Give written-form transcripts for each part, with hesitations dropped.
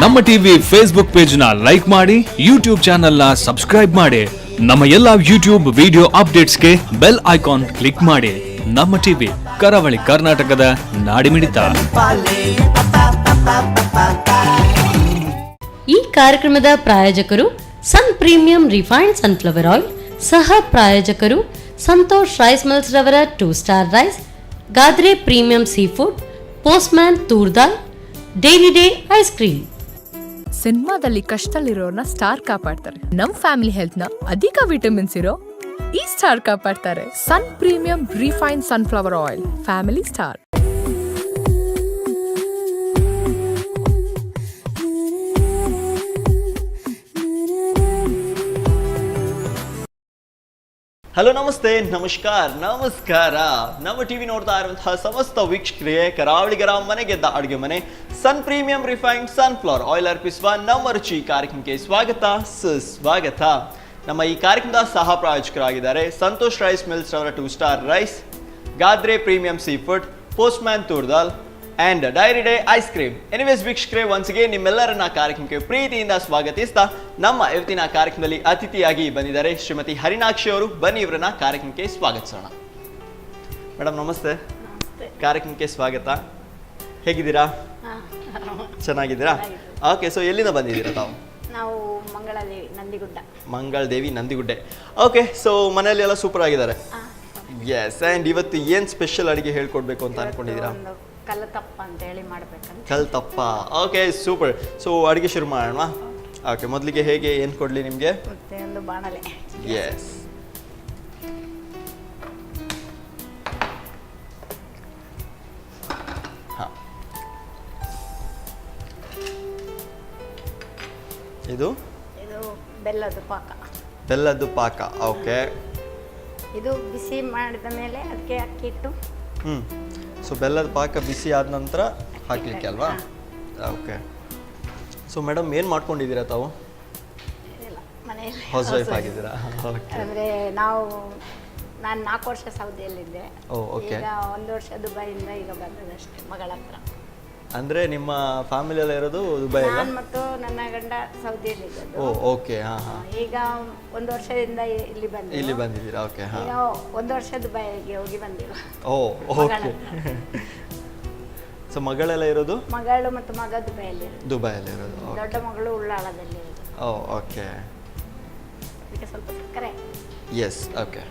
ನಮ್ಮ TV Facebook page ನ like ಮಾಡಿ, ಯೂಟ್ಯೂಬ್ ಚಾನೆಲ್ ನ ಸಬ್ಸ್ಕ್ರೈಬ್ ಮಾಡಿ. ನಮ್ಮ ಎಲ್ಲಾ ಯೂಟ್ಯೂಬ್ ವಿಡಿಯೋ ಅಪ್ಡೇಟ್ಸ್ಗೆ ಬೆಲ್ ಐಕಾನ್ ಕ್ಲಿಕ್ ಮಾಡಿ. ನಮ್ಮ ಟಿವಿ ಕರಾವಳಿ ಕರ್ನಾಟಕದ ನಾಡಿಮಿಡಿತ. ಈ ಕಾರ್ಯಕ್ರಮದ ಪ್ರಾಯೋಜಕರು Sun premium refined sunflower oil, ಸಹ ಪ್ರಾಯೋಜಕರು ಸಂತೋಷ್ ರೈಸ್ ಮಿಲ್ಸ್ ರವರ 2 star rice, Gadre premium sea food, Postman toor dal, Dairy Day ice cream. ಸಿನಿಮಾದಲ್ಲಿ ಕಷ್ಟದಲ್ಲಿರೋರ್ನ ಸ್ಟಾರ್ ಕಾಪಾಡ್ತಾರೆ. ನಮ್ ಫ್ಯಾಮಿಲಿ ಹೆಲ್ತ್ ನ ಅಧಿಕ ವಿಟಮಿನ್ಸ್ ಇರೋ ಈ ಸ್ಟಾರ್ ಕಾಪಾಡ್ತಾರೆ. Sun premium refined sunflower oil, family star. Hello, ನಮಸ್ತೆ, ನಮಸ್ಕಾರ. ನಮ್ಮ ಟಿವಿ ನೋಡ್ತಾ ಇರುವಂತಹ ಸಮಸ್ತ ವೀಕ್ಷಕರಿಗೆ ಕರಾವಳಿಗರ ಮನೆಗೆದ್ದ ಅಡುಗೆ ಮನೆ ಸನ್ ಪ್ರೀಮಿಯಂ ರಿಫೈನ್ಡ್ ಸನ್ಫ್ಲವರ್ ಆಯಿಲ್ ಅರ್ಪಿಸುವ ನಮ್ಮ ರುಚಿ ಕಾರ್ಯಕ್ರಮಕ್ಕೆ ಸ್ವಾಗತ, ಸುಸ್ವಾಗತ. ನಮ್ಮ ಈ ಕಾರ್ಯಕ್ರಮದ ಸಹ ಪ್ರಾಯೋಜಕರಾಗಿದ್ದಾರೆ ಸಂತೋಷ್ ರೈಸ್ ಮಿಲ್ಸ್ ಅವರ 2 star rice, Gadre premium sea food, Postman toor dal and Dairy Day ice cream. Anyways ವೀಕ್ಷಕರೇ, ಒನ್ಸ್ಗೆ ನಿಮ್ಮೆಲ್ಲರನ್ನ ಕಾರ್ಯಕ್ರಮಕ್ಕೆ ಪ್ರೀತಿಯಿಂದ ಸ್ವಾಗತಿಸ್ತಾ ನಮ್ಮ ಇವತ್ತಿನ ಕಾರ್ಯಕ್ರಮದಲ್ಲಿ ಅತಿಥಿಯಾಗಿ ಬಂದಿದ್ದಾರೆ ಶ್ರೀಮತಿ ಹರಿನಾಕ್ಷಿ ಅವರು. ಬನ್ನಿ ಇವರನ್ನ ಕಾರ್ಯಕ್ರಮಕ್ಕೆ ಸ್ವಾಗತಿಸೋಣ. ಮೇಡಮ್ ನಮಸ್ತೆ, ಕಾರ್ಯಕ್ರಮಕ್ಕೆ ಸ್ವಾಗತ. ಹೇಗಿದ್ದೀರಾ? ಚೆನ್ನಾಗಿದ್ದೀರಾ? ಓಕೆ, ಸೊ ಎಲ್ಲಿಂದ ಬಂದಿದ್ದೀರಾ ತಾವು? ನಾವು ಮಂಗಳದೇವಿ ನಂದಿಗುಡ್ಡೆ. ಓಕೆ, ಸೊ ಮನೆಯಲ್ಲಿ ಎಲ್ಲ ಸೂಪರ್ ಆಗಿದ್ದಾರೆ. ಎಸ್, ಆ್ಯಂಡ್ ಇವತ್ತು ಏನು ಸ್ಪೆಷಲ್ ಅಡುಗೆ ಹೇಳ್ಕೊಡ್ಬೇಕು ಅಂತ ಅನ್ಕೊಂಡಿದ್ದೀರಾ? ಕಲ್ಲತಪ್ಪ ಅಂತ ಹೇಳಿ ಮಾಡ್ಬೇಕಂತ. ಕಲ್ತಪ್ಪ, ಓಕೆ, ಸೂಪರ್. ಸೊ ಅಡುಗೆ ಶುರು ಮಾಡೋಣ. ಓಕೆ, ಮೊದಲಿಗೆ ಹೇಗೆ ಏನು ಕೊಡಲಿ ನಿಮಗೆ? ಮತ್ತೆ ಒಂದು ಬಾಣಲೆ. ಎಸ್, ಹಾಂ, ಇದು ಬೆಲ್ಲದ ಪಾಕ. ಬೆಲ್ಲದ್ದು ಪಾಕ, ಓಕೆ. ಇದು ಬಿಸಿ ಮಾಡಿದ ಮೇಲೆ ಅದಕ್ಕೆ ಅಕ್ಕಿ ಇಟ್ಟು. ಸೊ ಬೆಲ್ಲದ ಪಾಕ ಬಿಸಿ ಆದ ನಂತರ ಹಾಕ್ಲಿಕ್ಕೆ ಅಲ್ವಾ? ಓಕೆ. ಸೊ ಮೇಡಮ್ ಏನು ಮಾಡ್ಕೊಂಡಿದ್ದೀರಾ ತಾವು? ಮನೆಯಲ್ಲಿ ಹೌಸ್ ವೈಫ್ ಆಗಿದ್ದೀರಾ? ಓಕೆ. ಅಂದರೆ ನಾನು 4 ವರ್ಷ ಸೌದಿಯಲ್ಲಿದ್ದೆ. ಈಗ 1 ವರ್ಷ ದುಬೈಯಿಂದ ಈಗ ಬಂದದಷ್ಟೇ ಮಗಳ ಹತ್ರ. ಅಂದರೆ ನಿಮ್ಮ ಫ್ಯಾಮಿಲಿ ಎಲ್ಲ ಇರೋದು ದುಬೈ? ನಾನು ಮತ್ತು ನನ್ನ ಗಂಡ ಸೌದಿಯಲ್ಲಿದ್ದದ್ದು. ಓಕೆ, ಹಾಂ ಹಾಂ. ಈಗ 1 ವರ್ಷದಿಂದ ಇಲ್ಲಿ ಬಂದಿದ್ದೀರಾ? ಓಕೆ, ಹಾಂ. ಈಗ 1 ವರ್ಷ ದುಬೈಗೆ ಹೋಗಿ ಬಂದಿರು. ಓಕೆ. ಸೊ ಮಗಳೆಲ್ಲ ಇರೋದು? ಮಗಳು ಮತ್ತು ಮಗ ದುಬೈಯಲ್ಲಿ ಇರೋದು. ದೊಡ್ಡ ಮಗಳು ಉಳ್ಳಾಳದಲ್ಲಿ ಇರೋದು. ಓಕೆ. ಅದಕ್ಕೆ ಸ್ವಲ್ಪ ಸಕ್ಕರೆ. Yes, okay.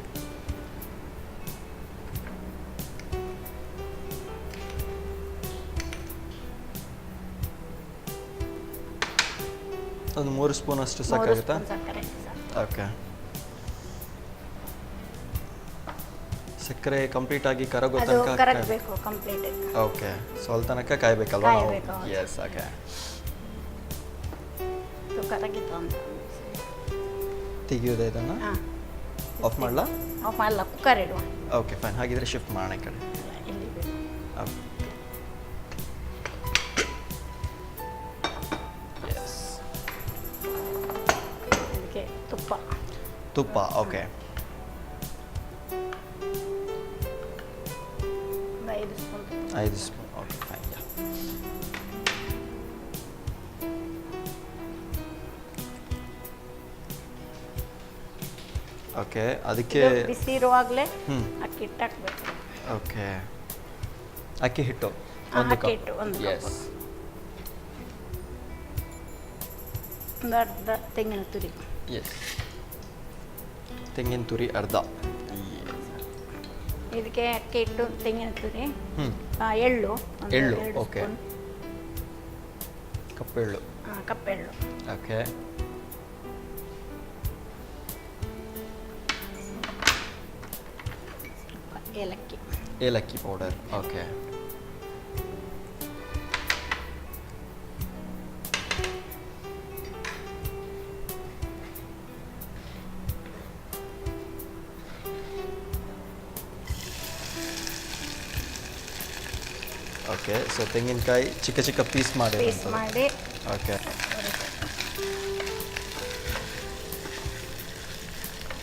ಒಂದು 3 ಸ್ಪೂನ್ ಅಷ್ಟು ಸಾಕಾಗುತ್ತಾ? ಓಕೆ. ಸಕ್ಕರೆ ಕಂಪ್ಲೀಟ್ ಆಗಿ ಕರಗೋ ತನಕ ಕರಗಬೇಕು, ಕಂಪ್ಲೀಟ್. ಓಕೆ, ಸೊ ಅಲ್ಲಿ ತನಕ ಕಾಯಬೇಕಲ್ವಾ? S, okay. ಕರಗಿತ್ತು ಅಂತ ತೆಗಿಯೋದೇ ಇದನ್ನು? ಆಫ್ ಮಾಡಲಾ? ಆಫ್ ಮಾಡಲ್ಲ, ಕುಕ್ಕರ್ ಇಡುವ. Okay, fine. ಹಾಗಿದ್ರೆ ಶಿಫ್ಟ್ ಮಾಡೋಣ ಈ ಕಡೆ. ಓಕೆ. ತುಪ್ಪ, okay. 5 spoon, okay, fine. Okay, ಅದಕ್ಕೆ ಬಿಸಿ ಇರುವಾಗಲೇ ಅಕ್ಕಿ ಹಿಟ್ಟು ಹಾಕಬೇಕು. ಓಕೆ, ಅಕ್ಕಿ ಹಿಟ್ಟು ಒಂದು ಎಸ್. ಒಂದು ಅರ್ಧ ತೆಂಗಿನ ತುರಿ. ಎಸ್, ತೆಂಗಿನ ತುರಿ ಅರ್ಧ. ಇದಕ್ಕೆ ಅಕ್ಕಿ ಹಿಟ್ಟು, ತೆಂಗಿನ ತುರಿ, ಎಳ್ಳು, ಓಕೆ. ಕಪ್ಪೆಳ್ಳು, ಓಕೆ. ಏಲಕ್ಕಿ ಪೌಡರ್, ಓಕೆ. ಓಕೆ, ಸೊ ತೆಂಗಿನಕಾಯಿ ಚಿಕ್ಕ ಪೀಸ್ ಮಾಡಿ. ಓಕೆ.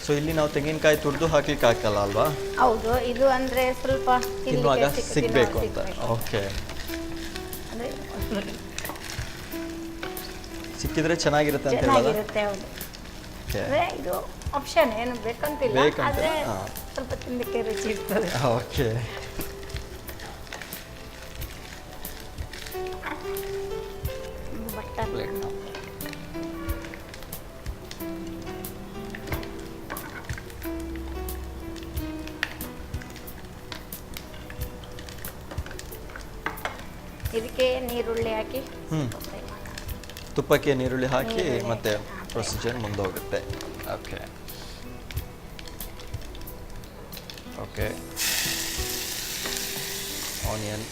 ಸೊ ಇಲ್ಲಿ ನಾವು ತೆಂಗಿನಕಾಯಿ ತುರಿದು ಹಾಕ್ಲಿಕ್ಕೆ ಆಗಲ್ಲ ಅಲ್ವಾ? ಹೌದು, ಇದು ಅಂದ್ರೆ ಸ್ವಲ್ಪ ತಿನ್ನುವಾಗ ಸಿಗಬೇಕು ಅಂತ. ಓಕೆ, ಅಂದ್ರೆ ಸಿಕ್ಕಿದ್ರೆ ಚೆನ್ನಾಗಿರುತ್ತೆ ಅಂತ ಹೇಳೋದಾ? ಚೆನ್ನಾಗಿರುತ್ತೆ. ಹೌದು. ಅಂದ್ರೆ ಇದು ಆಪ್ಷನ್ ಏನು ಬೇಕಂತಿಲ್ಲ, ಬೇಕಂತಿಲ್ಲ, ಆದ್ರೆ ಹಾ. ಸ್ವಲ್ಪ ತಿನ್ನಲಿಕ್ಕೆ ರುಚಿ ಇರ್ತದೆ. ಓಕೆ. ಬಟರ್ ಇದಕ್ಕೆ ನೀರುಳ್ಳಿ ಹಾಕಿ ತುಪ್ಪಕ್ಕೆ ನೀರುಳ್ಳಿ ಹಾಕಿ ಮತ್ತೆ ಪ್ರೊಸೀಜರ್ ಮುಂದೋಗುತ್ತೆ. Okay okay. ಆನಿಯನ್,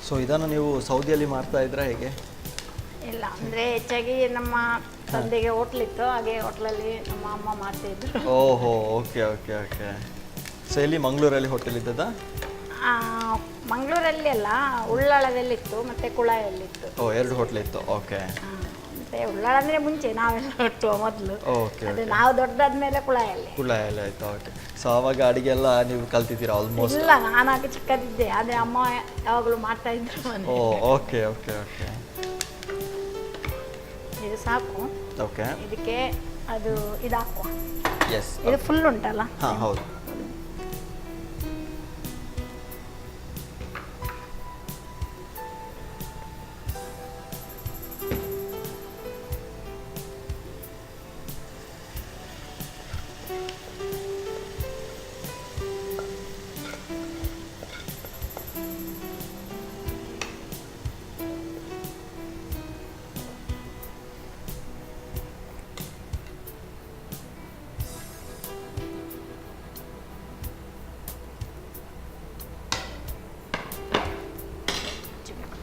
ಸೊ ಇದನ್ನು ನೀವು ಸೌದಿಯಲ್ಲಿ ಮಾಡ್ತಾ ಇದ್ರಾ ಹೇಗೆ? ಇಲ್ಲ, ಅಂದರೆ ಹೆಚ್ಚಾಗಿ ನಮ್ಮ ತಂದೆಗೆ ಹೋಟ್ಲಿತ್ತು, ಹಾಗೆ ಹೋಟ್ಲಲ್ಲಿ ನಮ್ಮ ಅಮ್ಮ ಮಾಡ್ತಿದ್ರು. ಓಹೋ, ಓಕೆ ಓಕೆ ಓಕೆ. ಸೊ ಎಲ್ಲಿ ಮಂಗಳೂರಲ್ಲಿ ಹೋಟೆಲ್ ಇದ್ದದಾ? ಮಂಗಳೂರಲ್ಲಿ ಅಲ್ಲ, ಉಳ್ಳಾಳದಲ್ಲಿತ್ತು ಮತ್ತು ಕುಳಾಯಲ್ಲಿತ್ತು. ಓ, 2 ಹೋಟ್ಲ್ ಇತ್ತು. ಓಕೆ. ಮತ್ತು ಉಳ್ಳಾಳ ಅಂದರೆ ಮುಂಚೆ ನಾವೆಲ್ಲ ಹುಟ್ಟುವ ಮೊದಲು, ಓಕೆ ಅದು ಓಕೆ. ನಾವು ದೊಡ್ಡದಾದ್ಮೇಲೆ ಕುಳಾಯಲ್ಲಿ. ಕುಳ್ಳಾಯಲ್ಲಿ ಆಯ್ತು. ಓಕೆ. ಸೊ ಆವಾಗ ಅಡಿಗೆ ಎಲ್ಲ ನೀವು ಕಲ್ತಿದ್ದೀರಾ ಆಲ್ಮೋಸ್ಟ್? ಇಲ್ಲ, ನಾನಾಗ ಚಿಕ್ಕದಿದ್ದೆ, ಆದರೆ ಅಮ್ಮ ಯಾವಾಗಲೂ ಮಾಡ್ತಾ ಇದ್ರು ಮನೆ. ಓ, ಓಕೆ ಓಕೆ ಓಕೆ. ಇದು ಸಾಕು. ಓಕೆ. ಇದಕ್ಕೆ ಅದು ಇದು ಹಾಕುವ. ಎಸ್. ಇದು ಫುಲ್ ಉಂಟಲ್ಲ. ಹಾಂ, ಹೌದು.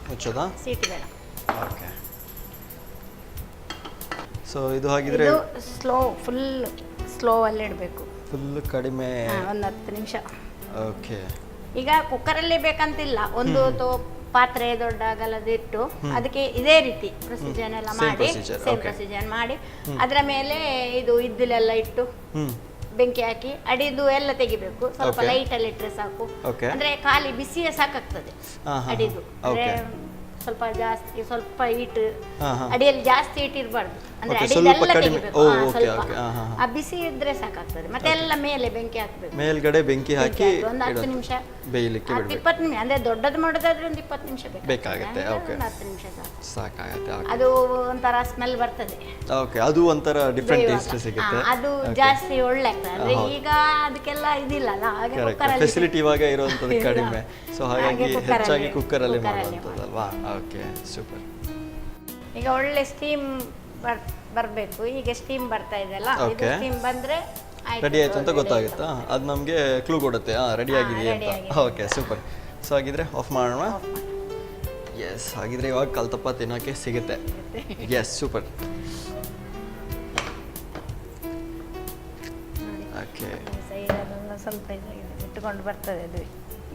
ಮುಚ್ಚೋದಾ? ಸೀಟಿ ಬೇಡ. ಓಕೆ. ಸೊ ಇದು ಹಾಗಿದ್ರೆ ಇದು ಫುಲ್ ಸ್ಲೋ ಅಲ್ಲಿ ಇಡಬೇಕು. ಫುಲ್ ಕಡಿಮೆ. ಒಂದು 10 ನಿಮಿಷ. ಓಕೆ. ಈಗ ಕುಕ್ಕರಲ್ಲಿ ಬೇಕಂತಿಲ್ಲ, ಒಂದು ಪಾತ್ರೆ ದೊಡ್ಡ ಅಗಲದಿಟ್ಟು ಅದಕ್ಕೆ ಇದೇ ರೀತಿ ಪ್ರೊಸೀಜರ್ ಎಲ್ಲ Same ಮಾಡಿ, procedure, ಸೇಮ್ okay. ಪ್ರೊಸೀಜರ್ ಮಾಡಿ ಅದರ ಮೇಲೆ ಇದು ಇದ್ದಿಲೆಲ್ಲ ಇಟ್ಟು ಬೆಂಕಿ ಹಾಕಿ ಅಡಿದು ಎಲ್ಲ ತೆಗಿಬೇಕು. ಸ್ವಲ್ಪ Okay. ಲೈಟ್ ಅಲ್ಲಿ ಇಟ್ರೆ ಸಾಕು. Okay. ಅಂದ್ರೆ ಖಾಲಿ ಬಿಸಿಯೇ ಸಾಕಾಗ್ತದೆ ಅಡಿದು. ಅಂದ್ರೆ ಸ್ವಲ್ಪ ಜಾಸ್ತಿ, ಸ್ವಲ್ಪ ಹೀಟ್ ಅಡಿಯಲ್ಲಿ ಜಾಸ್ತಿ ಹೀಟ್ ಇರಬಾರ್ದು. ಅಂದ್ರೆ Okay, ಅಡಿದೆಲ್ಲ ಸ್ವಲ್ಪ ಕಡಿಮೆ. ತೆಗಿಬೇಕು. ಓ, ಸ್ವಲ್ಪ okay, okay. ಆ ಬಿಸಿ ಇದ್ರೆ ಸಾಕಾಗ್ತದೆ. ಮತ್ತೆ ಎಲ್ಲ ಮೇಲೆ ಬೆಂಕಿ ಹಾಕ್ಬೇಕು. ಮೇಲ್ಗಡೆ ಬೆಂಕಿ ಹಾಕಿ ಒಂದು 10 ನಿಮಿಷ, ಬೇಯಲಿಕ್ಕೆ ಬಿಡಬೇಕು. 20 ನಿಮಿಷ. ಅಂದ್ರೆ ದೊಡ್ಡದು ಮಾಡೋದಾದ್ರೆ ಒಂದು 20 ನಿಮಿಷ ಬೇಕಾಗುತ್ತೆ. ಓಕೆ. ಒಂದು 10 ನಿಮಿಷ ಸಾಕು. ಸಾಕಾಗತ್ತೆ. ಅದು ಒಂಥರ ಸ್ಮೆಲ್ ಬರ್ತದೆ. ಓಕೆ. ಅದು ಒಂಥರ ಡಿಫ್ರೆಂಟ್ ಬೇಯುವಾಗ. ಟೇಸ್ಟ್ ಸಿಗುತ್ತೆ. ಅದು ಜಾಸ್ತಿ ಒಳ್ಳೆ ಆಗ್ತದೆ. ಅಂದ್ರೆ ಈಗ ಅದಕ್ಕೆಲ್ಲ ಇದಿಲ್ಲಲ್ಲ, ಹಾಗೆ ಕುಕ್ಕರಲ್ಲಿ ಫೆಸಿಲಿಟಿ ಇವಾಗ ಇರುವಂಥದ್ದು ಕಡಿಮೆ. ಸೊ ಹಾಗಾಗಿ ಹಾಗೆ ಕುಕ್ಕರಲ್ಲಿ- ಹೆಚ್ಚಾಗಿ ಕುಕ್ಕರಲ್ಲಿ ಕುಕ್ಕರಲ್ಲಿ ಮಾಡುವಂಥದ್ದಲ್ವಾ? Okay, super. ಈಗ ಒಳ್ಳೆ ಸ್ಟೀಮ್ ಬರಬೇಕು. ಈಗ ಸ್ಟೀಮ್ ಬರ್ತಾ ಇದೆಯಲ್ಲ, ಇದು Okay. ಸ್ಟೀಮ್ ಬಂದ್ರೆ ರೆಡಿ ಆಯ್ತು ಅಂತ ಗೊತ್ತಾಗುತ್ತಾ? ಅದು ನಮಗೆ ಕ್ಲೂ ಕೊಡುತ್ತೆ, ರೆಡಿ ಆಗಿದೆಯಾ ready ಅಂತ. ಆಗಿದೆ. Okay, super. ಸೊ ಹಾಗಿದ್ರೆ ಆಫ್ ಮಾಡೋಣ. ಎಸ್, ಹಾಗಿದ್ರೆ ಇವಾಗ ಕಲ್ತಪ್ಪ ತಿನ್ನೋಕ್ಕೆ ಸಿಗುತ್ತೆ. S, super. ಓಕೆ. ಸೈಡ್ ಅದೊಂದು ಸ್ವಲ್ಪ ಇದಾಗಿದೆ, ಇಟ್ಟುಕೊಂಡು ಬರ್ತದೆ ಅದು.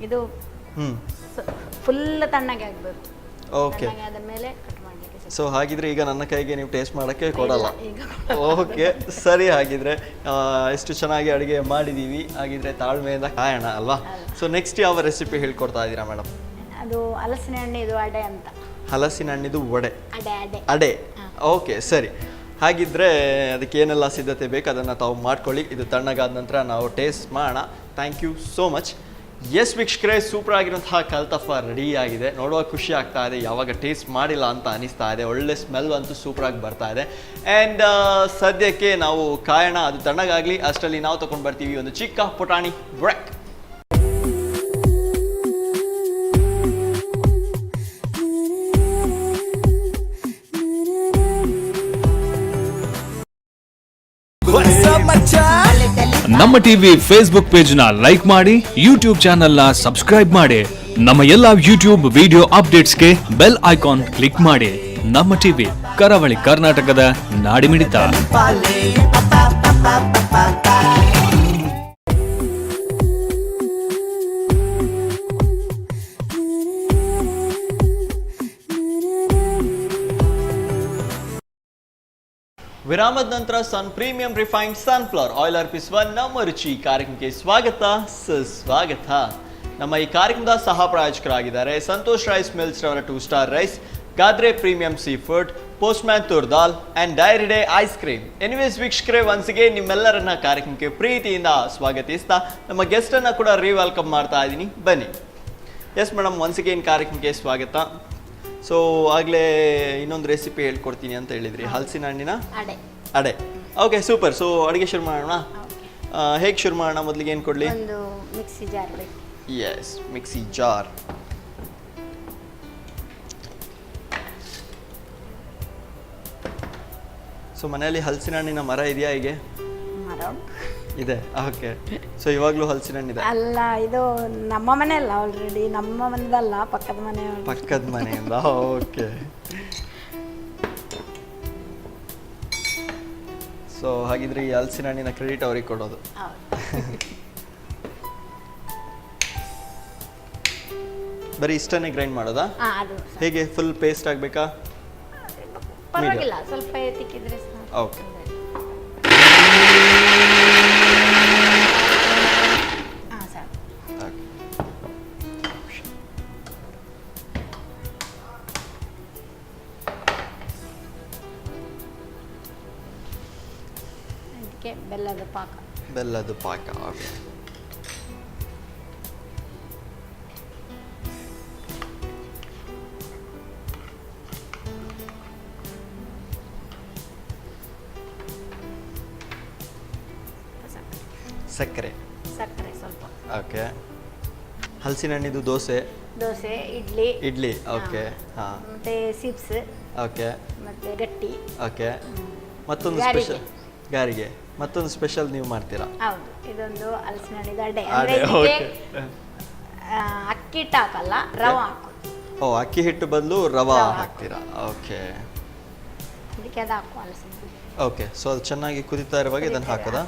ಇದು ಹ್ಞೂ. ಫುಲ್ ತಣ್ಣಗೆ ಆಗಬೇಕು. ಓಕೆ. ತಣ್ಣಗೆ ಆದ ಮೇಲೆ ಕಟ್ ಮಾಡಲಿಕ್ಕೆ ಸಿಗ್ತದೆ. ಸೊ ಹಾಗಿದ್ರೆ ಈಗ ನನ್ನ ಕೈಗೆ ನೀವು ಟೇಸ್ಟ್ ಮಾಡೋಕ್ಕೆ ಕೊಡಲ್ಲ? ಈಗ ಓಕೆ, ಸರಿ. ಹಾಗಿದ್ರೆ ಎಷ್ಟು ಚೆನ್ನಾಗಿ ಅಡುಗೆ ಮಾಡಿದ್ದೀವಿ. ಹಾಗಿದ್ರೆ ತಾಳ್ಮೆಯಿಂದ ಕಾಯೋಣ ಅಲ್ವಾ? ಸೊ ನೆಕ್ಸ್ಟ್ ಯಾವ ರೆಸಿಪಿ ಹೇಳ್ಕೊಡ್ತಾ ಇದ್ದೀರಾ ಮೇಡಮ್? ಅದು ಹಲಸಿನ ಹಣ್ಣಿದು ಅಡೆ ಅಂತ. ಹಲಸಿನ ಹಣ್ಣಿದು ವಡೆ. ಅಡೆ ಅಡೆ ಅಡೆ. ಓಕೆ, ಸರಿ. ಹಾಗಿದ್ರೆ ಅದಕ್ಕೆ ಏನೆಲ್ಲ ಸಿದ್ಧತೆ ಬೇಕು ಅದನ್ನು ತಾವು ಮಾಡ್ಕೊಳ್ಳಿ. ಇದು ತಣ್ಣಗಾದ ನಂತರ ನಾವು ಟೇಸ್ಟ್ ಮಾಡೋಣ. Thank you so much. Yes ವೀಕ್ಷಕರೇ, ಸೂಪರ್ ಆಗಿರುವಂತಹ ಕಲ್ತಪ್ಪ ರೆಡಿ ಆಗಿದೆ. ನೋಡುವಾಗ ಖುಷಿ ಆಗ್ತಾ ಇದೆ, ಯಾವಾಗ ಟೇಸ್ಟ್ ಮಾಡಿಲ್ಲ ಅಂತ ಅನಿಸ್ತಾ ಇದೆ. ಒಳ್ಳೆ ಸ್ಮೆಲ್ ಅಂತೂ ಸೂಪರಾಗಿ ಬರ್ತಾ ಇದೆ. ಆ್ಯಂಡ್ ಸದ್ಯಕ್ಕೆ ನಾವು ಕಾಯೋಣ, ಅದು ತಣ್ಣಗಾಗಲಿ. ಅಷ್ಟರಲ್ಲಿ ನಾವು ತಗೊಂಡು ಬರ್ತೀವಿ ಒಂದು ಚಿಕ್ಕ ಪುಟಾಣಿ ಬ್ರೇಕ್. ನಮ್ಮ ಟಿವಿ ಫೇಸ್ಬುಕ್ ಪೇಜ್ ನ ಲೈಕ್ ಮಾಡಿ, ಯೂಟ್ಯೂಬ್ ಚಾನೆಲ್ ನ ಸಬ್ಸ್ಕ್ರೈಬ್ ಮಾಡಿ. ನಮ್ಮ ಎಲ್ಲಾ ಯೂಟ್ಯೂಬ್ ವಿಡಿಯೋ ಅಪ್ಡೇಟ್ಸ್ಗೆ ಬೆಲ್ ಐಕಾನ್ ಕ್ಲಿಕ್ ಮಾಡಿ. ನಮ್ಮ ಟಿವಿ, ಕರಾವಳಿ ಕರ್ನಾಟಕದ ನಾಡಿಮಿಡಿತ. ವಿರಾಮದ ನಂತರ Sun premium refined sunflower oil ಅರ್ಪಿಸುವ ನಮ್ಮ ರುಚಿ ಕಾರ್ಯಕ್ರಮಕ್ಕೆ ಸ್ವಾಗತ ಸುಸ್ವಾಗತ. ನಮ್ಮ ಈ ಕಾರ್ಯಕ್ರಮದ ಸಹ ಪ್ರಾಯೋಜಕರಾಗಿದ್ದಾರೆ ಸಂತೋಷ್ ರೈಸ್ ಮಿಲ್ಸ್ ರವರ 2 star rice, Gadre premium sea food, Postman toor dal and Dairy Day ice cream. Anyways ವೀಕ್ಷಕರೇ, ಒನ್ಸಿಗೆ ನಿಮ್ಮೆಲ್ಲರನ್ನ ಕಾರ್ಯಕ್ರಮಕ್ಕೆ ಪ್ರೀತಿಯಿಂದ ಸ್ವಾಗತಿಸ್ತಾ ನಮ್ಮ ಗೆಸ್ಟ್ ಅನ್ನ ಕೂಡ ವೆಲ್ಕಮ್ ಮಾಡ್ತಾ ಇದ್ದೀನಿ. ಬನ್ನಿ. ಎಸ್ ಮೇಡಮ್, ಒನ್ಸಿಗೆ ಕಾರ್ಯಕ್ರಮಕ್ಕೆ ಸ್ವಾಗತ. ಸೊ ಆಗಲೇ ಇನ್ನೊಂದು ರೆಸಿಪಿ ಹೇಳ್ಕೊಡ್ತೀನಿ ಅಂತ ಹೇಳಿದ್ರಿ, ಹಲಸಿನ ಹಣ್ಣಿನ ಅಡೆ. Okay, super. ಸೊ ಅಡುಗೆ ಶುರು ಮಾಡೋಣ. ಹೇಗೆ ಶುರು ಮಾಡೋಣ? ಮೊದಲಿಗೆ ಏನು ಕೊಡಲಿ? ಒಂದು ಮಿಕ್ಸಿ ಜಾರ್ ಬೇಕು. Yes, mixie jar. ಸೊ ಮನೆಯಲ್ಲಿ ಹಲಸಿನ ಹಣ್ಣಿನ ಮರ ಇದೆಯಾ? ಹೀಗೆ ಮರ ಇದೆ. ಓಕೆ. ಸೊ ಇವಾಗಲೂ ಹಲಸಿನ ಹಣ್ಣಿದೆ? ಅಲ್ಲ, ಇದು ನಮ್ಮ ಮನೆ ಅಲ್ಲ, ಆಲ್ರೆಡಿ ನಮ್ಮ ಮನೆದಲ್ಲ, ಪಕ್ಕದ ಮನೆ. ಪಕ್ಕದ ಮನೆಯಿಂದ. ಓಕೆ. ಸೊ ಹಾಗಿದ್ರೆ ಈ ಹಲಸಿನ ಹಣ್ಣಿನ ಕ್ರೆಡಿಟ್ ಅವ್ರಿಗೆ ಕೊಡೋದು. ಬರೀ ಇಷ್ಟನ್ನೇ ಗ್ರೈಂಡ್ ಮಾಡೋದಾ? ಅದು ಹೇಗೆ, ಫುಲ್ ಪೇಸ್ಟ್ ಆಗಬೇಕಾ? ಪರವಾಗಿಲ್ಲ, ಸ್ವಲ್ಪ ತಿಕ್ಕಿದ್ರೆ ಸಾಕು. ಓಕೆ. ಅದಕ್ಕೆ ಬೆಲ್ಲದ ಪಾಕ. ಬೆಲ್ಲದ ಪಾಕ. ಓಕೆ. ಸಕ್ಕರೆ ಸ್ವಲ್ಪ. ಓಕೆ. ಹಲಸಿನ ಹಣ್ಣಿದು ದೋಸೆ, ಇಡ್ಲಿ. ಓಕೆ. ಹಾಂ. ಮತ್ತೆ ಸಿಪ್ಸ್. ಓಕೆ. ಮತ್ತೆ ಗಟ್ಟಿ. ಓಕೆ. ಮತ್ತೊಂದು ಗಾರಿಗೆ. ಸ್ಪೆಷಲ್ ಗಾರಿಗೆ ಮತ್ತೊಂದು ಸ್ಪೆಷಲ್ ನೀವು ಮಾಡ್ತೀರಾ? ಹೌದು, ಇದೊಂದು ಹಲಸಿನ ಹಣ್ಣಿದ ಅಡೆ. ಅಡೆ. ಅಂದ್ರೆ ಇದಕ್ಕೆ, ಓಕೆ. ಅಕ್ಕಿ ಹಿಟ್ಟು ಹಾಕಲ್ಲ, ರವೆ ಹಾಕೋದು. ಓ, ಅಕ್ಕಿ ಹಿಟ್ಟು ಬದಲು ರವಾ ಹಾಕ್ತೀರಾ? ಓಕೆ. ಅದಕ್ಕೆ ಅದು ಹಾಕುವ ಹಲಸಿನ. ಓಕೆ. ಸೊ ಅದು ಚೆನ್ನಾಗಿ ಕುದಿತಾ ಇರುವಾಗ ಇದನ್ನು ಹಾಕೋದಾ?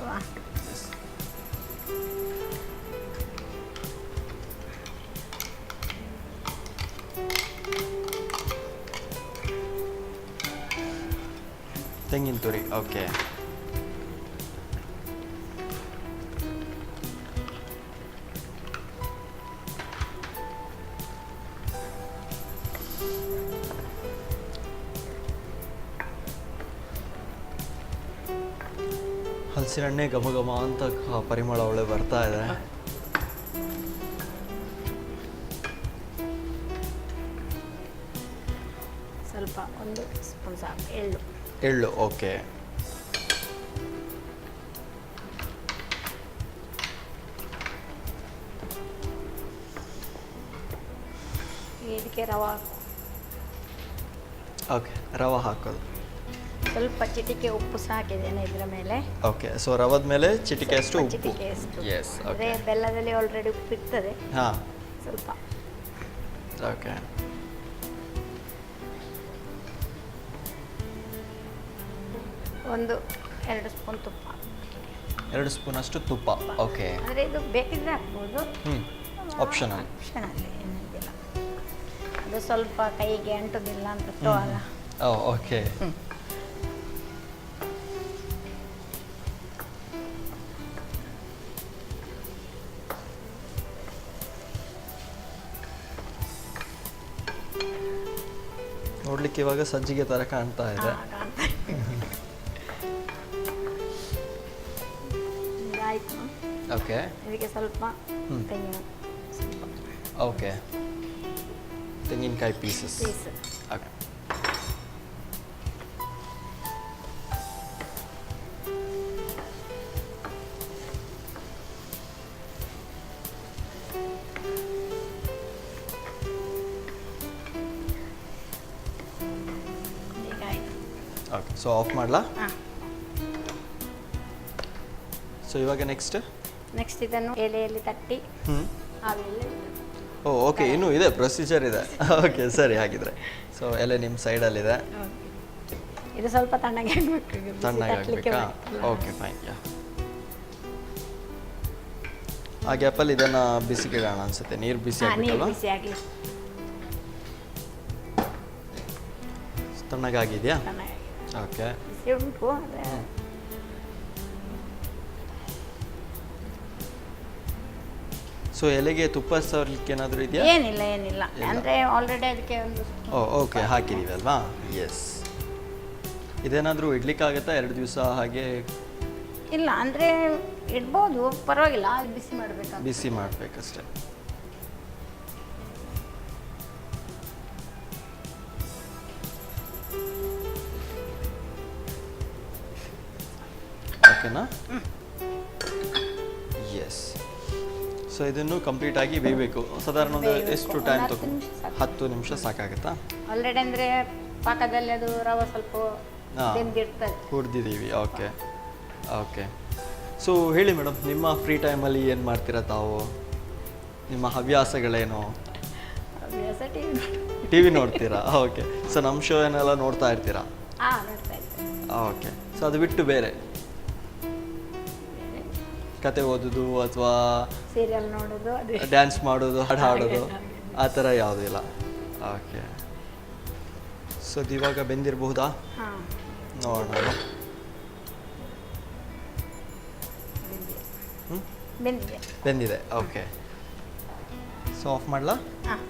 ತೆಂಗಿನ ತುರಿ. ಓಕೆ. ಹಲಸಿನ ಹಣ್ಣೆ ಘಮ ಘಮ ಅಂತ ಪರಿಮಳ ಒಳ್ಳೆ ಬರ್ತಾ ಇದೆ. ಸ್ವಲ್ಪ ಒಂದು ಸ್ಪೂನ್ ಸಾಕು ಎಳ್ಳು. ಓಕೆ. ಇದಕ್ಕೆ ರವೆ ಹಾಕು. ಓಕೆ, ರವೆ ಹಾಕೋದು. ಸ್ವಲ್ಪ ಚಿಟಿಕೆ ಉಪ್ಪು ಸಾಕಿದ್ದೇನೆ ಇದರ ಮೇಲೆ. ಓಕೆ. ಸೊ ರವದ ಮೇಲೆ ಚಿಟಿಕೆಯಷ್ಟು ಉಪ್ಪು. ಚಿಟಿಕೆಯಷ್ಟು. ಎಸ್. ಅಂದರೆ ಬೆಲ್ಲದಲ್ಲಿ ಆಲ್ರೆಡಿ ಉಪ್ಪು ಇರ್ತದೆ. ಹಾಂ. ಸ್ವಲ್ಪ. ಓಕೆ. ಒಂದು 2 ಸ್ಪೂನ್ ತುಪ್ಪ. 2 ಸ್ಪೂನ್ ಅಷ್ಟು ತುಪ್ಪ. ಓಕೆ. ಅಂದರೆ ಇದು ಬೇಕಿದ್ರೆ ಹಾಕ್ಬೋದು. ಆಪ್ಷನಲ್. ಆಪ್ಷನಲ್ಲಿ ಏನಿಲ್ಲ. ಅದು ಸ್ವಲ್ಪ ಕೈಗೆ ಅಂಟುದಿಲ್ಲ ಅಂತ ತೋಲ್ಲ. ಓಕೆ. ನೋಡ್ಲಿಕ್ಕೆ ಇವಾಗ ಸಜ್ಜಿಗೆ ತರ ಕಾಣ್ತಾ ಇದೆ. ಆಯ್ತು. ಓಕೆ. ಇದಕ್ಕೆ ಸ್ವಲ್ಪ ತೆಂಗಿನ. ಓಕೆ. ತೆಂಗಿನಕಾಯಿ pieces. Okay. Okay. So of ಮಾಡಲಾ? ಸೊ ಇವಾಗ ನೆಕ್ಸ್ಟ್ ಇದನ್ನು ಎಲೆಯಲ್ಲಿ ತಟ್ಟಿ ಆಮೇಲೆ. ಓಕೆ, ಇನ್ನೂ ಇದೆ, ಪ್ರೊಸೀಜರ್ ಇದೆ. ಓಕೆ, ಸರಿ. ಹಾಗಿದ್ರೆ ಸೊ ಎಲೆ ನಿಮ್ಮ ಸೈಡಲ್ಲಿದೆ. ಇದು ಸ್ವಲ್ಪ ತಣ್ಣಗೆ ಆಗಬೇಕು. ತಣ್ಣಗಾಗಬೇಕಾ? Okay, fine. ಆ ಗ್ಯಾಪಲ್ಲಿ ಇದನ್ನ ಬಿಸಿಗೆ ಇಡೋಣ ಅನ್ಸುತ್ತೆ. ನೀರು ಬಿಸಿ ಆಗಬೇಕಲ್ವಾ? ಬಿಸಿ ಆಗಲಿ. ತಣ್ಣಗಾಗಿದೆಯಾ? ತಣ್ಣಗೆ ಓಕೆ. ಬಿಸಿ ಜಾಸ್ತಿ ಉಂಟು ಆದರೆ ಸೊ ಎಲೆಗೆ ತುಪ್ಪ ಸವರ್ಲಿಕ್ಕೆ ಏನಾದರೂ ಇದೆಯಾ? ಏನಿಲ್ಲ ಅಂದರೆ ಆಲ್ರೆಡಿ ಅದಕ್ಕೆ ಒಂದು ಓಕೆ ಹಾಕಿದ್ದೀವಿ ಅಲ್ವಾ? ಎಸ್. ಇದೇನಾದರೂ ಇಡ್ಲಿಕ್ಕಾಗತ್ತಾ 2 ದಿವಸ ಹಾಗೆ? ಇಲ್ಲ ಅಂದರೆ ಇಡ್ಬೋದು, ಪರವಾಗಿಲ್ಲ, ಬಿಸಿ ಮಾಡಬೇಕು. ಬಿಸಿ ಮಾಡಬೇಕಷ್ಟೆ. ಓಕೆನಾ? ಎಸ್. ಸೊ ಇದನ್ನು ಕಂಪ್ಲೀಟಾಗಿ ಬೇಯಬೇಕು. ಸಾಧಾರಣ ಒಂದು ಎಷ್ಟು ಟೈಮ್ ತಗೊಂಡು? 10 ನಿಮಿಷ ಸಾಕಾಗುತ್ತಾ? ಆಲ್ರೆಡಿ ಅಂದರೆ ಪಾಕದಲ್ಲಿ ಅದು ರವೆ ಸ್ವಲ್ಪ ಬೆಂದಿರ್ತದೆ. ಹುರಿದಿದ್ದೀವಿ. Okay okay. ಸೊ ಹೇಳಿ ಮೇಡಮ್, ನಿಮ್ಮ ಫ್ರೀ ಟೈಮಲ್ಲಿ ಏನು ಮಾಡ್ತೀರಾ ತಾವು? ನಿಮ್ಮ ಹವ್ಯಾಸಗಳೇನು? ಹವ್ಯಾಸ ಟಿ ವಿ ನೋಡ್ತೀರಾ? ಓಕೆ. ಸೊ ನಮ್ಮ ಶೋ ಏನೆಲ್ಲ ನೋಡ್ತಾ ಇರ್ತೀರಾ? ನೋಡ್ತಾ ಇರ್ತೇನೆ. ಓಕೆ. ಸೊ ಅದು ಬಿಟ್ಟು ಬೇರೆ ಕತೆ ಓದೋದು ಅಥವಾ ಸೀರಿಯಲ್ ನೋಡೋದು, ಅದು ಡ್ಯಾನ್ಸ್ ಮಾಡೋದು, ಹಾಡು ಹಾಡೋದು ಆ ಥರ ಯಾವುದೂ ಇಲ್ಲ? ಓಕೆ. ಸೊ ಅದು ಇವಾಗ ಬೆಂದಿರಬಹುದಾ? ಹಾಂ ನೋಡೋಣ. ಬೆಂದಿದೆ. ಬೆಂದಿದೆ. ಓಕೆ. ಸೊ ಆಫ್ ಮಾಡಲಾ? ಹಾಂ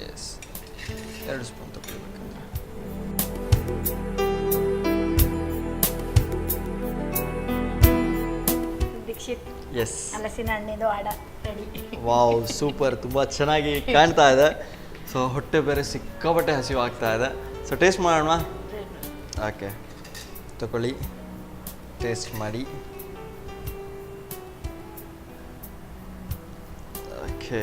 ಎಸ್. 2 ಸ್ಪೂನ್ ತಗೊಳ್ಬೇಕಂದ್ರೆ. ದೀಕ್ಷಿತ್ ಎಸ್. ಹಲಸಿನ ಹಣ್ಣಿದು ಅಡ ರೆಡಿ. Wow, super. ತುಂಬ ಚೆನ್ನಾಗಿ ಕಾಣ್ತಾ ಇದೆ. ಸೊ ಹೊಟ್ಟೆ ಬೇರೆ ಸಿಕ್ಕಾಪಟ್ಟೆ ಹಸಿವು ಆಗ್ತಾ ಇದೆ. ಸೊ ಟೇಸ್ಟ್ ಮಾಡೋಣ. ಓಕೆ, ತಗೊಳ್ಳಿ, ಟೇಸ್ಟ್ ಮಾಡಿ. ಓಕೆ.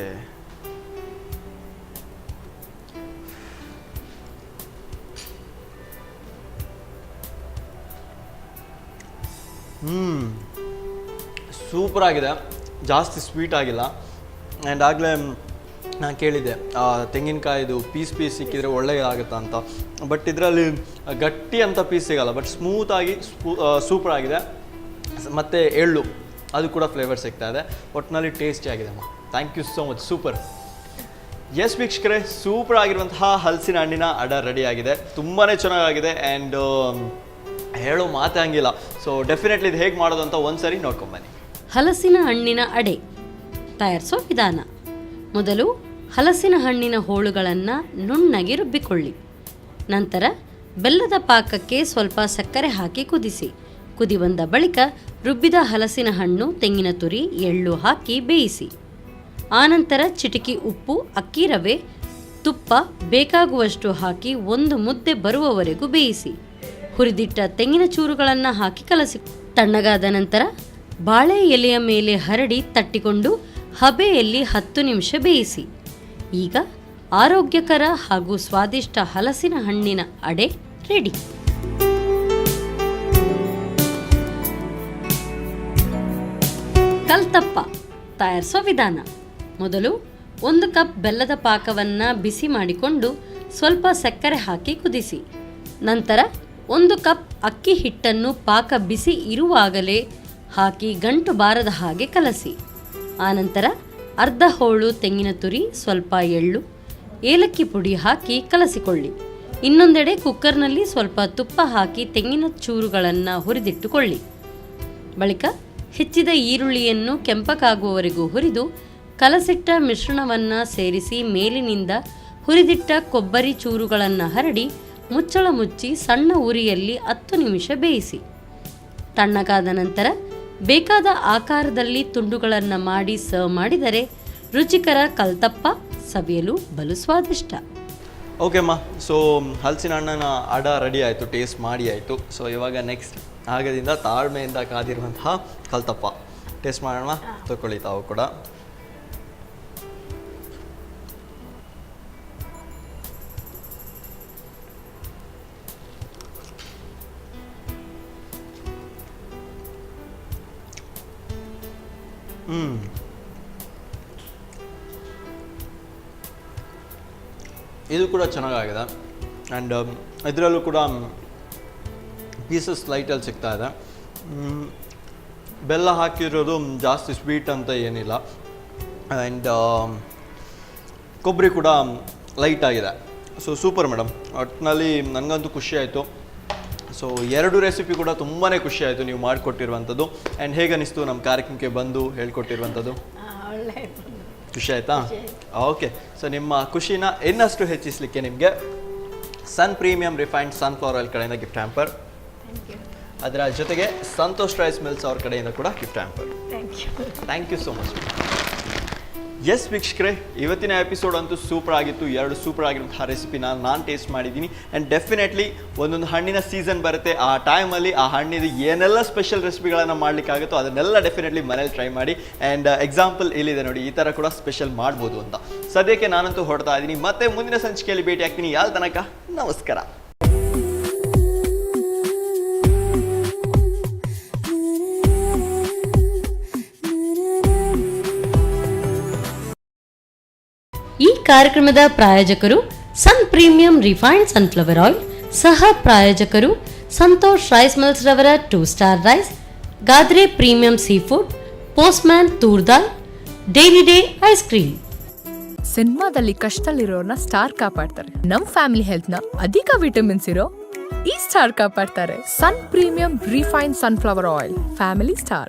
ಸೂಪರ್ ಆಗಿದೆ. ಜಾಸ್ತಿ ಸ್ವೀಟ್ ಆಗಿಲ್ಲ. ಆ್ಯಂಡ್ ಆಗಲೇ ನಾನು ಕೇಳಿದ್ದೆ ತೆಂಗಿನಕಾಯಿದು ಪೀಸ್ ಸಿಕ್ಕಿದರೆ ಒಳ್ಳೆಯದಾಗುತ್ತಾ ಅಂತ. ಬಟ್ ಇದರಲ್ಲಿ ಗಟ್ಟಿ ಅಂತ ಪೀಸ್ ಸಿಗಲ್ಲ, ಬಟ್ ಸ್ಮೂತಾಗಿ ಸೂಪರ್ ಆಗಿದೆ. ಮತ್ತು ಎಳ್ಳು ಅದು ಕೂಡ ಫ್ಲೇವರ್ ಸಿಗ್ತಾ ಇದೆ. ಒಟ್ಟಿನಲ್ಲಿ ಟೇಸ್ಟಿ ಆಗಿದೆ ಅಮ್ಮ. Thank you so much. Super. Yes ವೀಕ್ಷಕರೇ, ಸೂಪರ್ ಆಗಿರುವಂತಹ ಹಲಸಿನ ಹಣ್ಣಿನ ಅಡ ರೆಡಿ ಆಗಿದೆ. ತುಂಬಾ ಚೆನ್ನಾಗಿದೆ. ಆ್ಯಂಡ್ ಹೇಳೋ ಮಾತೇ ಹಂಗಿಲ್ಲ. ಸೊ ಡೆಫಿನೆಟ್ಲಿ ಇದು ಹೇಗೆ ಮಾಡೋದು ಅಂತ ಒಂದ್ಸರಿ ನೋಡ್ಕೊಂಬನ್ನಿ. ಹಲಸಿನ ಹಣ್ಣಿನ ಅಡೆ ತಯಾರಿಸೋ ವಿಧಾನ. ಮೊದಲು ಹಲಸಿನ ಹಣ್ಣಿನ ಹೋಳುಗಳನ್ನು ನುಣ್ಣಗೆ ರುಬ್ಬಿಕೊಳ್ಳಿ. ನಂತರ ಬೆಲ್ಲದ ಪಾಕಕ್ಕೆ ಸ್ವಲ್ಪ ಸಕ್ಕರೆ ಹಾಕಿ ಕುದಿಸಿ. ಕುದಿ ಬಂದ ಬಳಿಕ ರುಬ್ಬಿದ ಹಲಸಿನ ಹಣ್ಣು, ತೆಂಗಿನ ತುರಿ, ಎಳ್ಳು ಹಾಕಿ ಬೇಯಿಸಿ. ಆನಂತರ ಚಿಟಿಕೆ ಉಪ್ಪು, ಅಕ್ಕಿ ರವೆ, ತುಪ್ಪ ಬೇಕಾಗುವಷ್ಟು ಹಾಕಿ 1 ಮುದ್ದೆ ಬರುವವರೆಗೂ ಬೇಯಿಸಿ. ಹುರಿದಿಟ್ಟ ತೆಂಗಿನ ಚೂರುಗಳನ್ನು ಹಾಕಿ ಕಲಸಿ. ತಣ್ಣಗಾದ ನಂತರ ಬಾಳೆ ಎಲೆಯ ಮೇಲೆ ಹರಡಿ ತಟ್ಟಿಕೊಂಡು ಹಬೆಯಲ್ಲಿ 10 ನಿಮಿಷ ಬೇಯಿಸಿ. ಈಗ ಆರೋಗ್ಯಕರ ಹಾಗೂ ಸ್ವಾದಿಷ್ಟ ಹಲಸಿನ ಹಣ್ಣಿನ ಅಡೆ ರೆಡಿ. ಕಲ್ತಪ್ಪ ತಯಾರಿಸೋ ವಿಧಾನ. ಮೊದಲು 1 ಕಪ್ ಬೆಲ್ಲದ ಪಾಕವನ್ನು ಬಿಸಿ ಮಾಡಿಕೊಂಡು ಸ್ವಲ್ಪ ಸಕ್ಕರೆ ಹಾಕಿ ಕುದಿಸಿ. ನಂತರ 1 ಕಪ್ ಅಕ್ಕಿ ಹಿಟ್ಟನ್ನು ಪಾಕ ಬಿಸಿ ಇರುವಾಗಲೇ ಹಾಕಿ ಗಂಟು ಬಾರದ ಹಾಗೆ ಕಲಸಿ. ಆನಂತರ ಅರ್ಧ ಹೋಳು ತೆಂಗಿನ ತುರಿ, ಸ್ವಲ್ಪ ಎಳ್ಳು, ಏಲಕ್ಕಿ ಪುಡಿ ಹಾಕಿ ಕಲಸಿಕೊಳ್ಳಿ. ಇನ್ನೊಂದೆಡೆ ಕುಕ್ಕರ್ನಲ್ಲಿ ಸ್ವಲ್ಪ ತುಪ್ಪ ಹಾಕಿ ತೆಂಗಿನ ಚೂರುಗಳನ್ನು ಹುರಿದಿಟ್ಟುಕೊಳ್ಳಿ. ಬಳಿಕ ಹೆಚ್ಚಿದ ಈರುಳ್ಳಿಯನ್ನು ಕೆಂಪಕ್ಕಾಗುವವರೆಗೂ ಹುರಿದು ಕಲಸಿಟ್ಟ ಮಿಶ್ರಣವನ್ನು ಸೇರಿಸಿ ಮೇಲಿನಿಂದ ಹುರಿದಿಟ್ಟ ಕೊಬ್ಬರಿ ಚೂರುಗಳನ್ನು ಹರಡಿ ಮುಚ್ಚಳ ಮುಚ್ಚಿ ಸಣ್ಣ ಉರಿಯಲ್ಲಿ 10 ನಿಮಿಷ ಬೇಯಿಸಿ. ತಣ್ಣಗಾದ ನಂತರ ಬೇಕಾದ ಆಕಾರದಲ್ಲಿ ತುಂಡುಗಳನ್ನು ಮಾಡಿ ಸರ್ವ್ ಮಾಡಿದರೆ ರುಚಿಕರ ಕಲ್ತಪ್ಪ ಸವಿಯಲು ಬಲು ಸ್ವಾದಿಷ್ಟ. ಓಕೆ ಅಮ್ಮ. ಸೊ ಹಲಸಿನ ಹಣ್ಣಿನ ಅಡ ರೆಡಿ ಆಯಿತು, ಟೇಸ್ಟ್ ಮಾಡಿ ಆಯಿತು. ಸೊ ಇವಾಗ ನೆಕ್ಸ್ಟ್ ಆಗದಿಂದ ತಾಳ್ಮೆಯಿಂದ ಕಾದಿರುವಂತಹ ಕಲ್ತಪ್ಪ ಟೇಸ್ಟ್ ಮಾಡೋಣ. ತಗೊಳ್ಳಿ ತಾವು ಕೂಡ. ಇದು ಕೂಡ ಚೆನ್ನಾಗಿದೆ. ಆ್ಯಂಡ್ ಇದರಲ್ಲೂ ಕೂಡ ಪೀಸಸ್ ಲೈಟಲ್ಲಿ ಸಿಗ್ತಾ ಇದೆ. ಬೆಲ್ಲ ಹಾಕಿರೋದು ಜಾಸ್ತಿ ಸ್ವೀಟ್ ಅಂತ ಏನಿಲ್ಲ. ಆ್ಯಂಡ್ ಕೊಬ್ಬರಿ ಕೂಡ ಲೈಟ್ ಆಗಿದೆ. So super madam. ಒಟ್ಟಿನಲ್ಲಿ ನನಗಂತೂ ಖುಷಿ ಆಯಿತು. ಸೊ 2 ರೆಸಿಪಿ ಕೂಡ ತುಂಬಾ ಖುಷಿ ಆಯಿತು ನೀವು ಮಾಡಿಕೊಟ್ಟಿರುವಂಥದ್ದು. ಆ್ಯಂಡ್ ಹೇಗೆ ಅನಿಸ್ತು ನಮ್ಮ ಕಾರ್ಯಕ್ರಮಕ್ಕೆ ಬಂದು ಹೇಳ್ಕೊಟ್ಟಿರುವಂಥದ್ದು? ಒಳ್ಳೆ ಖುಷಿ ಆಯಿತಾ? ಓಕೆ. ಸೊ ನಿಮ್ಮ ಖುಷಿನ ಇನ್ನಷ್ಟು ಹೆಚ್ಚಿಸಲಿಕ್ಕೆ ನಿಮಗೆ sun premium refined sunflower oil ಕಡೆಯಿಂದ ಗಿಫ್ಟ್ ಹ್ಯಾಂಪರ್, ಅದರ ಜೊತೆಗೆ ಸಂತೋಷ್ ರೈಸ್ ಮಿಲ್ಸ್ ಅವ್ರ ಕಡೆಯಿಂದ ಕೂಡ gift hamper. Thank you so much. Yes ವೀಕ್ಷಕರೇ, ಇವತ್ತಿನ ಎಪಿಸೋಡ್ ಅಂತೂ ಸೂಪರ್ ಆಗಿತ್ತು. 2 ಸೂಪರ್ ಆಗಿರುವಂತಹ ರೆಸಿಪಿನ ನಾನು ಟೇಸ್ಟ್ ಮಾಡಿದ್ದೀನಿ. ಆ್ಯಂಡ್ ಡೆಫಿನೆಟ್ಲಿ ಒಂದೊಂದು ಹಣ್ಣಿನ ಸೀಸನ್ ಬರುತ್ತೆ, ಆ ಟೈಮಲ್ಲಿ ಆ ಹಣ್ಣಿದು ಏನೆಲ್ಲ ಸ್ಪೆಷಲ್ ರೆಸಿಪಿಗಳನ್ನು ಮಾಡಲಿಕ್ಕಾಗುತ್ತೋ ಅದನ್ನೆಲ್ಲ ಡೆಫಿನೆಟ್ಲಿ ಮನೇಲಿ ಟ್ರೈ ಮಾಡಿ. ಆ್ಯಂಡ್ ಎಕ್ಸಾಂಪಲ್ ಇಲ್ಲಿದೆ ನೋಡಿ, ಈ ಥರ ಕೂಡ ಸ್ಪೆಷಲ್ ಮಾಡ್ಬೋದು ಅಂತ. ಸದ್ಯಕ್ಕೆ ನಾನಂತೂ ಹೊರಡ್ತಾ ಇದ್ದೀನಿ. ಮತ್ತೆ ಮುಂದಿನ ಸಂಚಿಕೆಯಲ್ಲಿ ಭೇಟಿ ಆಗ್ತೀನಿ. ಯಾಲ್ ತನಕ ನಮಸ್ಕಾರ. ಈ ಕಾರ್ಯಕ್ರಮದ ಪ್ರಾಯೋಜಕರು Sun premium refined sunflower oil, ಸಹ ಪ್ರಾಯೋಜಕರು ಸಂತೋಷ್ ರೈಸ್ ಮಿಲ್ಸ್ ರವರ 2 star rice, Gadre premium sea food, Postman toor dal, daily day ice cream. ಸಿನಿಮಾದಲ್ಲಿ ಕಷ್ಟದಲ್ಲಿರೋರ್ನ ಸ್ಟಾರ್ ಕಾಪಾಡ್ತಾರೆ. ನಮ್ ಫ್ಯಾಮಿಲಿ ಹೆಲ್ತ್ ನ ಅಧಿಕ ವಿಟಮಿನ್ಸ್ ಇರೋ ಈ ಸ್ಟಾರ್ ಕಾಪಾಡ್ತಾರೆ. Sun Premium refine sunflower oil, family star.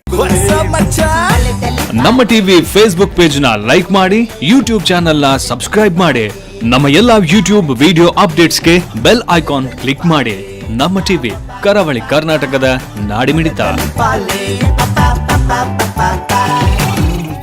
ನಮ್ಮ ಟಿವಿ ಫೇಸ್ಬುಕ್ ಪೇಜ್ ನ ಲೈಕ್ ಮಾಡಿ, ಯೂಟ್ಯೂಬ್ ಚಾನೆಲ್ ನ ಸಬ್ಸ್ಕ್ರೈಬ್ ಮಾಡಿ. ನಮ್ಮ ಎಲ್ಲಾ ಯೂಟ್ಯೂಬ್ ವಿಡಿಯೋ ಅಪ್ಡೇಟ್ಸ್ಗೆ ಬೆಲ್ ಐಕಾನ್ ಕ್ಲಿಕ್ ಮಾಡಿ. ನಮ್ಮ ಟಿವಿ, ಕರಾವಳಿ ಕರ್ನಾಟಕದ ನಾಡಿಮಿಡಿತ.